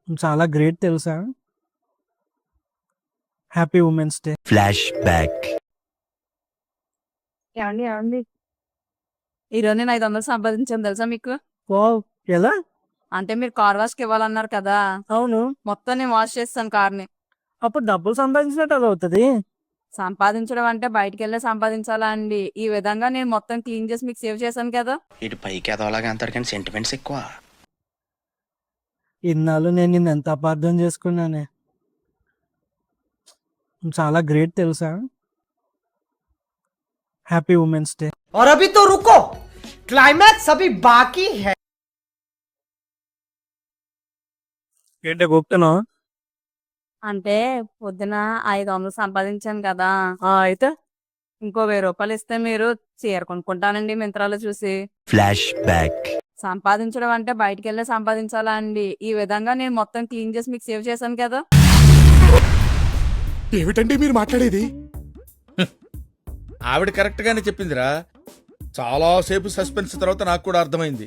చాలా గ్రేట్ తెలుసా? Happy women's day. Flash back. ఏమండి ఈరోజు నేను 500 సంపాదించాను తెలుసా మీకు? వావ్! ఎలా? అంటే మీరు కార్ వాష్కి ఇవ్వాలన్నారు కదా, అవును. మొత్తం నేను వాష్ చేస్తాను కార్ని. అప్పుడు డబ్బులు సంపాదించినట్టు అది అవుతుంది. సంపాదించడం అంటే బయటికి వెళ్ళే సంపాదించాలా అండి? ఈ విధంగా నేను మొత్తం క్లీన్ చేసి మీకు సేవ్ చేశాను కదా. ఇటు పైకి ఎదవలాగా అంటారు కానీ సెంటిమెంట్స్ ఎక్కువ. ఇన్నాళ్ళు నేను నిన్ను ఎంత అపార్థం చేసుకున్నానే. చాలా గ్రేట్ తెలుసా? Happy women's day. और अभी तो रुको, क्लाइमैक्स अभी बाकी है। ఏంటే గొప్పతనం? అంటే పొద్దున 500 సంపాదించాను కదా, అయితే ఇంకో 1000 రూపాయలు ఇస్తే మీరు చీర కొనుక్కుంటానండి మింత్రాలో చూసి. Flash back. సంపాదించడం అంటే బయటికి వెళ్ళే సంపాదించాలా అండి? ఈ విధంగా నేను మొత్తం క్లీన్ చేసి మీకు సేవ్ చేశాను కదా. ఏమిటండి మీరు మాట్లాడేది? ఆవిడ కరెక్ట్ గానే చెప్పిందిరా. చాలా సేపు సస్పెన్స్ తర్వాత నాకు కూడా అర్థమైంది.